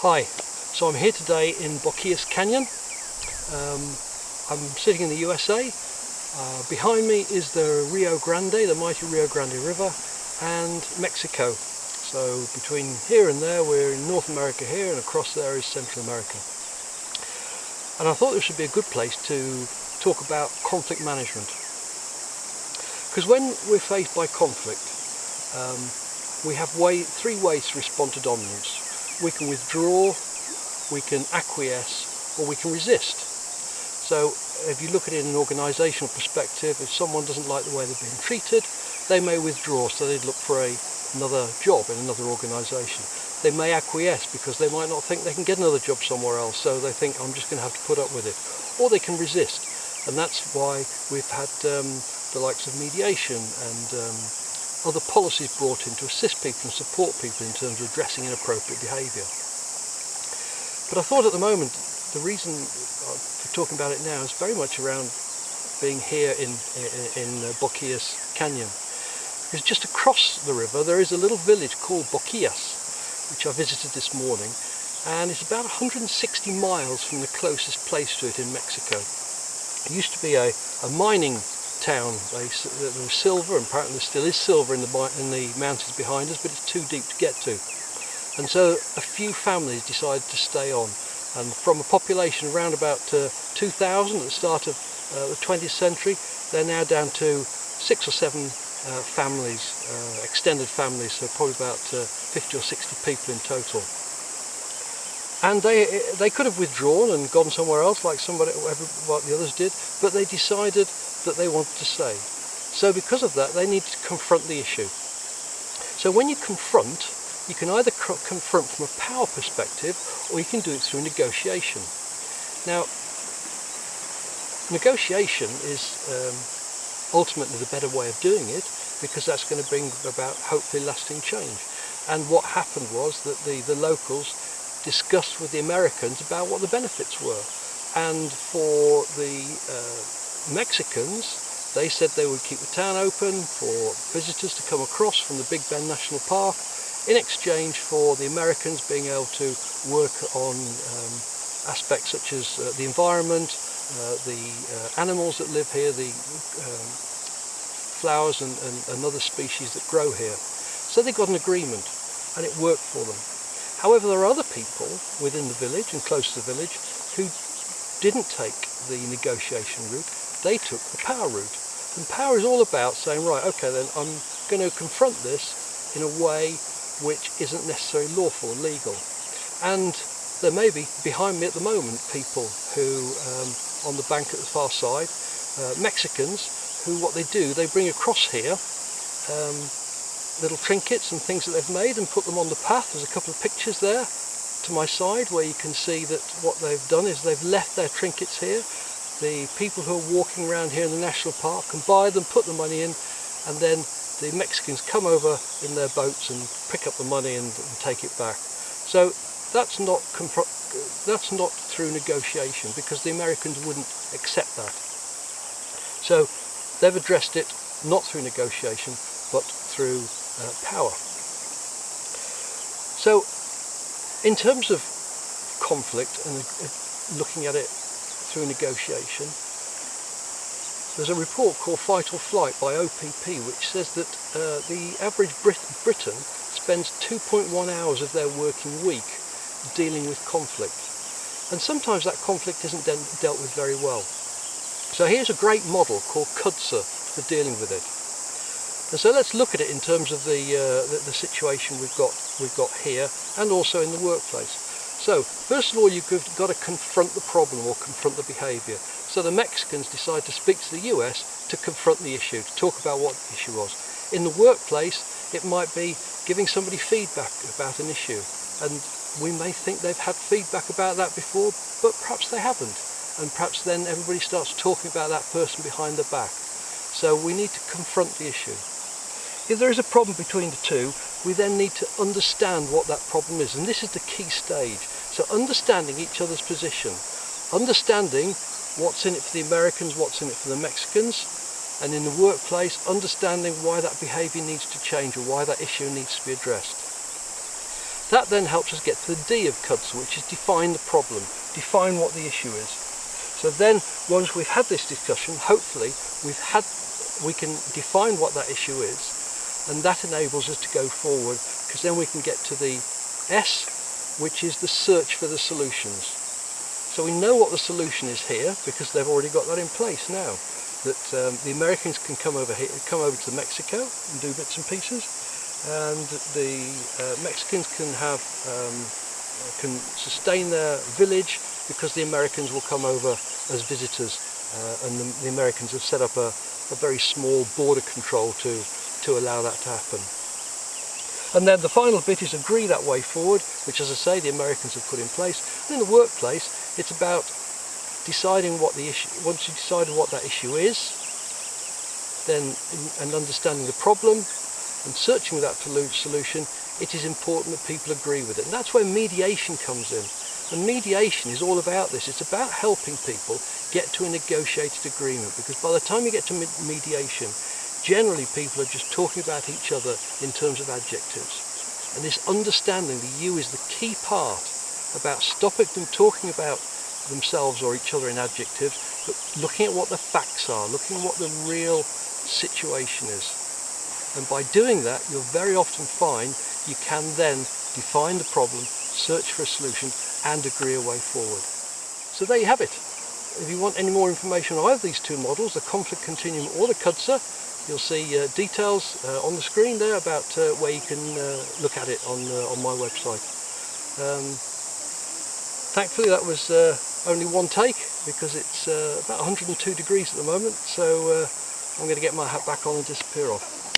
Hi, so I'm here today in Boquillas Canyon. I'm sitting in the USA. Behind me is the Rio Grande, the mighty Rio Grande River, and Mexico. So between here and there we're in North America here, and across there is Central America. And I thought this would be a good place to talk about conflict management. Because when we're faced by conflict, we have three ways to respond to dominance. We can withdraw, we can acquiesce, or we can resist. So if you look at it in an organisational perspective, if someone doesn't like the way they're being treated, they may withdraw, so they'd look for another job in another organisation. They may acquiesce because they might not think they can get another job somewhere else, so they think, I'm just going to have to put up with it. Or they can resist, and that's why we've had the likes of mediation and other policies brought in to assist people and support people in terms of addressing inappropriate behaviour. But I thought at the moment, the reason for talking about it now is very much around being here in Boquillas Canyon. Because just across the river there is a little village called Boquillas, which I visited this morning, and it's about 160 miles from the closest place to it in Mexico. It used to be a mining town. There was silver, and apparently there still is silver in the mountains behind us, but it's too deep to get to. And so a few families decided to stay on, and from a population around about 2000 at the start of the 20th century, they're now down to 6 or 7 families, extended families, so probably about 50 or 60 people in total. And they could have withdrawn and gone somewhere else like what the others did, but they decided that they wanted to stay. So because of that, they needed to confront the issue. So when you confront, you can either confront from a power perspective, or you can do it through negotiation. Now, negotiation is ultimately the better way of doing it, because that's going to bring about hopefully lasting change. And what happened was that the locals discussed with the Americans about what the benefits were, and for the Mexicans, they said they would keep the town open for visitors to come across from the Big Bend National Park, in exchange for the Americans being able to work on aspects such as the environment, the animals that live here, the flowers and other species that grow here. So they got an agreement, and it worked for them. However, there are other people within the village and close to the village who didn't take the negotiation route. They took the power route. And power is all about saying, right, okay then, I'm going to confront this in a way which isn't necessarily lawful or legal. And there may be, behind me at the moment, people who, on the bank at the far side, Mexicans, who what they do, they bring across here little trinkets and things that they've made and put them on the path. There's a couple of pictures there to my side where you can see that what they've done is they've left their trinkets here. The people who are walking around here in the national park can buy them, put the money in, and then the Mexicans come over in their boats and pick up the money and take it back. So that's not through negotiation, because the Americans wouldn't accept that. So they've addressed it not through negotiation, but through power. So in terms of conflict and looking at it through negotiation, there's a report called Fight or Flight by OPP, which says that the average Briton spends 2.1 hours of their working week dealing with conflict. And sometimes that conflict isn't dealt with very well. So here's a great model called CUDSA for dealing with it. And so let's look at it in terms of the situation we've got here, and also in the workplace. So first of all, you've got to confront the problem or confront the behaviour. So the Mexicans decide to speak to the US to confront the issue, to talk about what the issue was. In the workplace, it might be giving somebody feedback about an issue, and we may think they've had feedback about that before, but perhaps they haven't, and perhaps then everybody starts talking about that person behind their back. So we need to confront the issue. If there is a problem between the two, we then need to understand what that problem is, and this is the key stage. So understanding each other's position, understanding what's in it for the Americans, what's in it for the Mexicans, and in the workplace, understanding why that behaviour needs to change or why that issue needs to be addressed. That then helps us get to the D of CUDSA, which is define the problem, define what the issue is. So then, once we've had this discussion, hopefully we can define what that issue is, and that enables us to go forward, because then we can get to the S, which is the search for the solutions. So we know what the solution is here, because they've already got that in place now. That the Americans can come over here, come over to Mexico and do bits and pieces, and the Mexicans can have can sustain their village, because the Americans will come over as visitors, and the Americans have set up a very small border control to allow that to happen. And then the final bit is agree that way forward, which, as I say, the Americans have put in place. And in the workplace, it's about deciding what the issue. Once you decide what that issue is, then and understanding the problem and searching that solution, it is important that people agree with it. And that's where mediation comes in. And mediation is all about this. It's about helping people get to a negotiated agreement, because by the time you get to mediation, generally people are just talking about each other in terms of adjectives. And this understanding the you is the key part about stopping them talking about themselves or each other in adjectives, but looking at what the facts are, looking at what the real situation is. And by doing that, you'll very often find you can then define the problem, search for a solution, and agree a way forward. So there you have it. If you want any more information on either of these two models, the conflict continuum or the CUDSA, you'll see details on the screen there about where you can look at it on my website. Thankfully that was only one take, because it's about 102 degrees at the moment, so I'm going to get my hat back on and disappear off.